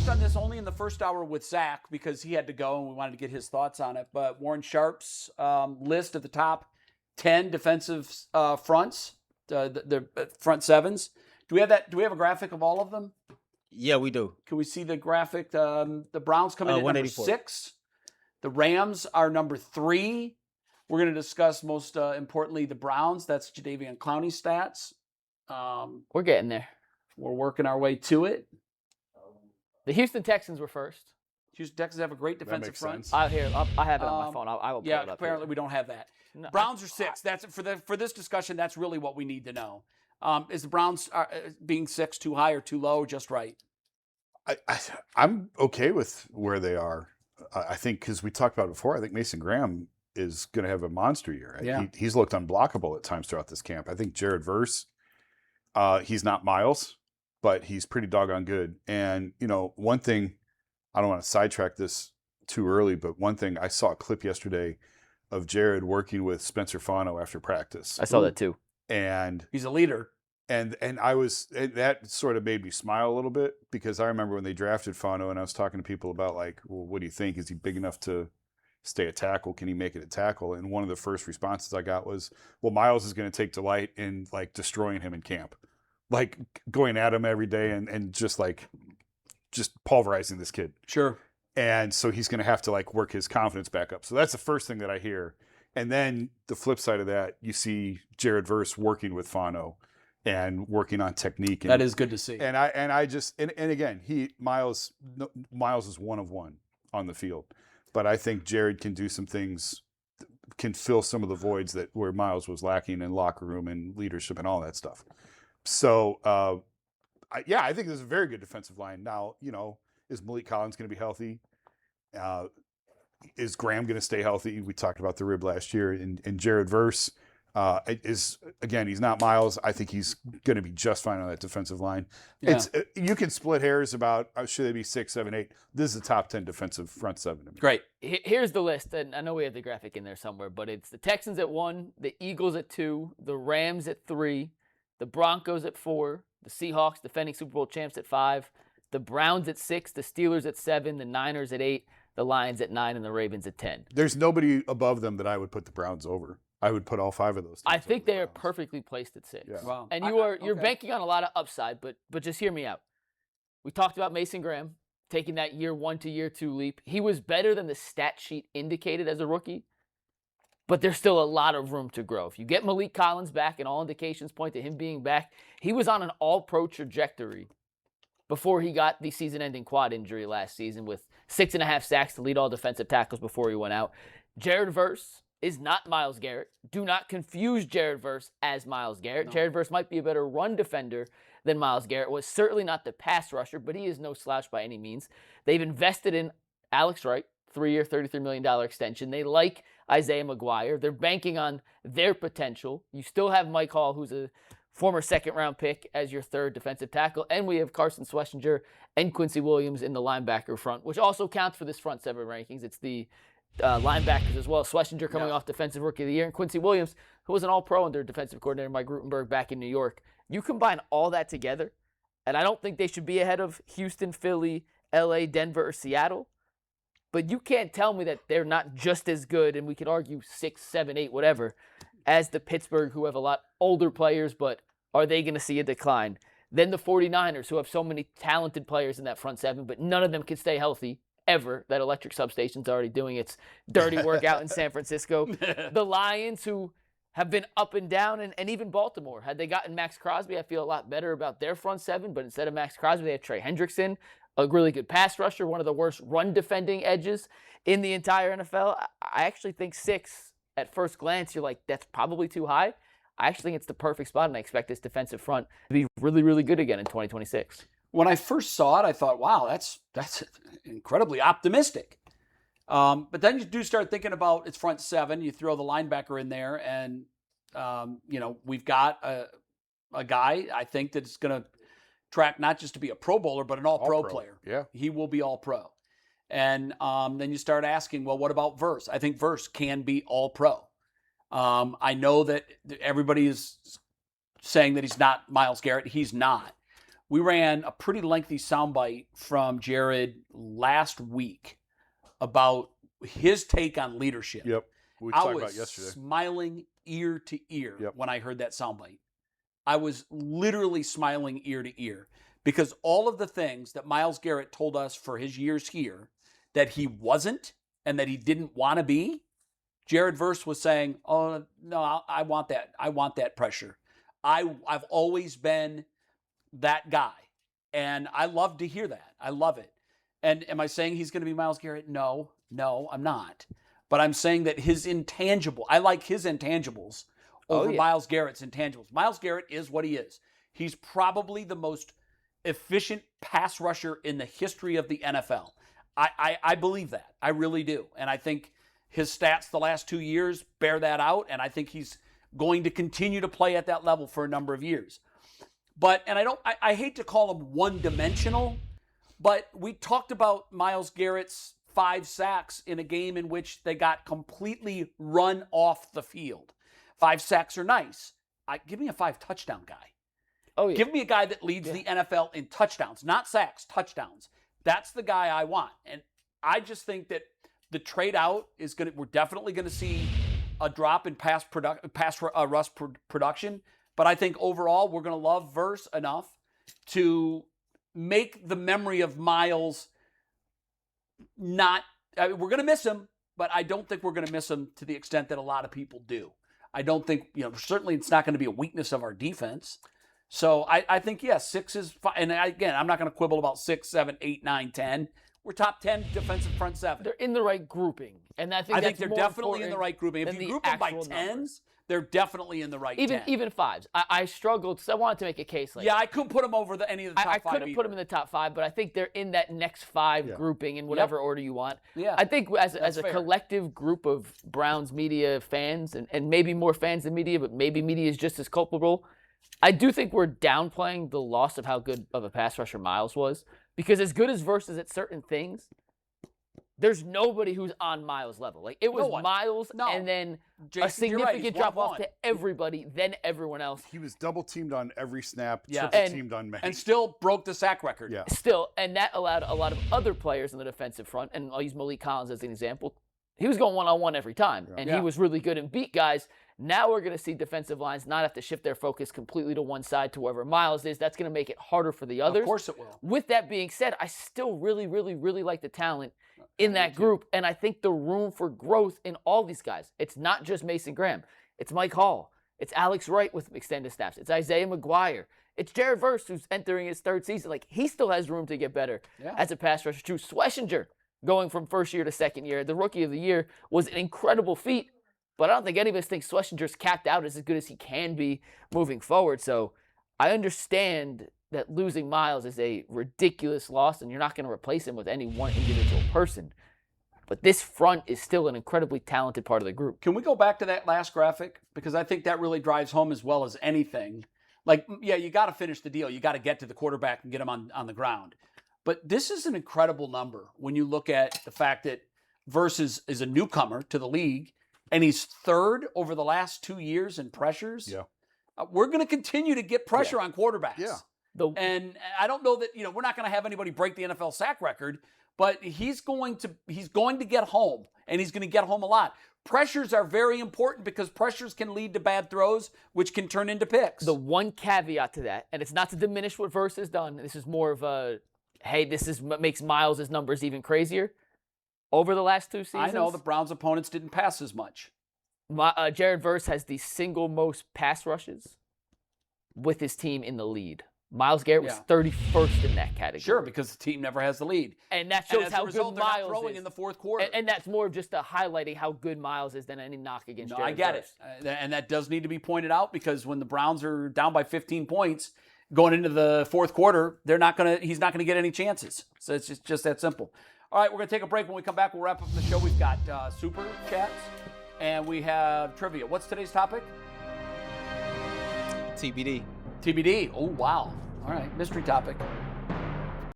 touched on this only in the first hour with Zach because he had to go and we wanted to get his thoughts on it. But Warren Sharp's list of the top 10 defensive fronts, the front sevens. Do we have that? Do we have a graphic of all of them? Yeah, we do. Can we see the graphic? The Browns come in at number 6. The Rams are number 3. We're going to discuss most importantly the Browns. That's Jadeveon Clowney's stats. We're getting there. We're working our way to it. The Houston Texans were first. Houston Texans have a great defensive front. I have it on my phone. I will pull it up. Apparently we don't have that. No, Browns are 6. That's for this discussion. That's really what we need to know. Is the Browns being 6 too high or too low? Just right. I'm okay with where they are. I think because we talked about it before. I think Mason Graham is going to have a monster year. Yeah. He's looked unblockable at times throughout this camp. I think Jared Verse. He's not Myles, but he's pretty doggone good. And, one thing, I don't want to sidetrack this too early, but one thing, I saw a clip yesterday of Jared working with Spencer Fano after practice. I saw that too. And he's a leader. And that sort of made me smile a little bit because I remember when they drafted Fano and I was talking to people about like, well, what do you think? Is he big enough to stay a tackle? Can he make it a tackle? And one of the first responses I got was, well, Myles is going to take delight in like destroying him in camp, like going at him every day and just pulverizing this kid. Sure. And so he's going to have to like work his confidence back up. So that's the first thing that I hear. And then the flip side of that, you see Jared Verse working with Fano and working on technique. And, that is good to see. And again, Myles is one of one on the field. But I think Jared can do some things, can fill some of the voids where Myles was lacking in locker room and leadership and all that stuff. So, I think this is a very good defensive line. Now, is Malik Collins going to be healthy? Is Graham going to stay healthy? We talked about the rib last year. And Jared Verse he's not Myles. I think he's going to be just fine on that defensive line. Yeah. You can split hairs about should they be 6, 7, 8. This is the top 10 defensive front 7 to me. Great. Here's the list, and I know we have the graphic in there somewhere, but it's the Texans at 1, the Eagles at 2, the Rams at 3, the Broncos at 4, the Seahawks, defending Super Bowl champs, at 5, the Browns at 6, the Steelers at 7, the Niners at 8, the Lions at 9, and the Ravens at 10. There's nobody above them that I would put the Browns over. I would put all 5 of those. I think they are perfectly placed at 6. Yeah. Wow. And you're banking on a lot of upside, but just hear me out. We talked about Mason Graham taking that year 1 to year 2 leap. He was better than the stat sheet indicated as a rookie, but there's still a lot of room to grow. If you get Malik Collins back, and all indications point to him being back, he was on an all-pro trajectory before he got the season-ending quad injury last season with 6.5 sacks to lead all defensive tackles before he went out. Jared Verse is not Myles Garrett. Do not confuse Jared Verse as Myles Garrett. No. Jared Verse might be a better run defender than Myles Garrett. Was certainly not the pass rusher, but he is no slouch by any means. They've invested in Alex Wright, 3-year, $33 million extension. They like Isaiah McGuire. They're banking on their potential. You still have Mike Hall, who's a former second-round pick, as your third defensive tackle. And we have Carson Schlesinger and Quincy Williams in the linebacker front, which also counts for this front 7 rankings. It's the linebackers as well. Schlesinger coming off Defensive Rookie of the Year, and Quincy Williams, who was an all-pro under defensive coordinator Mike Rutenberg back in New York. You combine all that together, and I don't think they should be ahead of Houston, Philly, LA, Denver, or Seattle. But you can't tell me that they're not just as good, and we could argue 6, 7, 8, whatever, as the Pittsburgh, who have a lot older players, but are they going to see a decline? Then the 49ers, who have so many talented players in that front 7, but none of them can stay healthy ever. That electric substation's already doing its dirty work out in San Francisco. The Lions, who have been up and down, and even Baltimore. Had they gotten Max Crosby, I feel a lot better about their front 7, but instead of Max Crosby, they have Trey Hendrickson, a really good pass rusher, one of the worst run-defending edges in the entire NFL. I actually think 6, at first glance, you're like, that's probably too high. I actually think it's the perfect spot, and I expect this defensive front to be really, really good again in 2026. When I first saw it, I thought, wow, that's incredibly optimistic. But then you do start thinking about its front 7. You throw the linebacker in there, and, we've got a guy, I think, that's going to track not just to be a Pro Bowler, but an all-pro player. Yeah. He will be all-pro. And then you start asking, well, what about Verse? I think Verse can be all-pro. I know that everybody is saying that he's not Myles Garrett. He's not. We ran a pretty lengthy soundbite from Jared last week about his take on leadership. Yep. We I talked was about yesterday. smiling ear to ear Yep. when I heard that soundbite. I was literally smiling ear to ear because all of the things that Myles Garrett told us for his years here that he wasn't and that he didn't want to be, Jared Verse was saying, "Oh no, I want that. I want that pressure. I've always been that guy, and I love to hear that. I love it." And am I saying he's going to be Myles Garrett? No, I'm not. But I'm saying that his intangible, I like his intangibles over Myles Garrett's intangibles. Myles Garrett is what he is. He's probably the most efficient pass rusher in the history of the NFL. I believe that. I really do. And I think his stats the last 2 years bear that out, and I think he's going to continue to play at that level for a number of years. But, and I hate to call him one-dimensional, but we talked about Myles Garrett's 5 sacks in a game in which they got completely run off the field. 5 sacks are nice. Give me a 5-touchdown guy. Oh, yeah. Give me a guy that leads the NFL in touchdowns, not sacks, touchdowns. That's the guy I want. And I just think that the trade out is we're definitely going to see a drop in pass rush production. But I think overall we're going to love Verse enough to make the memory of Myles we're going to miss him, but I don't think we're going to miss him to the extent that a lot of people do. I don't think, certainly it's not going to be a weakness of our defense. So I think, yes, 6 is fine. And again, I'm not going to quibble about 6, 7, 8, 9, 10. We're top 10 defensive front 7. They're in the right grouping. And I think they're definitely in the right grouping. If you group them by 10s, they're definitely in the right 10. Even 5s. I struggled because I wanted to make a case. I couldn't put them over any of the top 5 I couldn't put them in the top 5, but I think they're in that next 5 grouping in whatever order you want. Yeah. I think as a collective group of Browns media fans, and maybe more fans than media, but maybe media is just as culpable, I do think we're downplaying the loss of how good of a pass rusher Myles was. Because as good as Verse is at certain things, there's nobody who's on Myles' level. Like, it was Myles and then Jason, a significant drop-off to everybody, then everyone else. He was double-teamed on every snap, Yeah. triple-teamed on many. And still broke the sack record. Yeah. Still, and that allowed a lot of other players in the defensive front, and I'll use Malik Collins as an example. He was going one-on-one every time, and he was really good and beat guys. Now we're going to see defensive lines not have to shift their focus completely to one side to wherever Myles is. That's going to make it harder for the others. Of course it will. With that being said, I still really, really, really like the talent in that group, and I think the room for growth in all these guys. It's not just Mason Graham. It's Mike Hall. It's Alex Wright with extended snaps. It's Isaiah McGuire. It's Jared Verse, who's entering his 3rd season. Like, he still has room to get better as a pass rusher, too. Schlesinger, going from 1st year to 2nd year, the Rookie of the Year, was an incredible feat. But I don't think any of us think Schlesinger's capped out as good as he can be moving forward. So I understand that losing Myles is a ridiculous loss, and you're not going to replace him with any one individual person. But this front is still an incredibly talented part of the group. Can we go back to that last graphic? Because I think that really drives home as well as anything. Like, you got to finish the deal. You got to get to the quarterback and get him on the ground. But this is an incredible number when you look at the fact that Verse is a newcomer to the league, and he's 3rd over the last 2 years in pressures. Yeah. We're going to continue to get pressure on quarterbacks. Yeah. And I don't know that, we're not going to have anybody break the NFL sack record, but he's going to get home, and he's going to get home a lot. Pressures are very important because pressures can lead to bad throws, which can turn into picks. The one caveat to that, and it's not to diminish what Verse has done. This is more of a, hey, this is what makes Myles' numbers even crazier. Over the last 2 seasons, I know the Browns' opponents didn't pass as much. Jared Verse has the single most pass rushes with his team in the lead. Myles Garrett was 31st in that category. Sure, because the team never has the lead. And that shows how result, good Myles not throwing is in the 4th quarter. And that's more of just a highlighting how good Myles is than any knock against Jared I get Verse. it. And that does need to be pointed out because when the Browns are down by 15 points going into the 4th quarter, he's not going to get any chances. So it's just that simple. All right, we're going to take a break. When we come back, we'll wrap up the show. We've got super chats, and we have trivia. What's today's topic? TBD. TBD. Oh, wow. All right, mystery topic.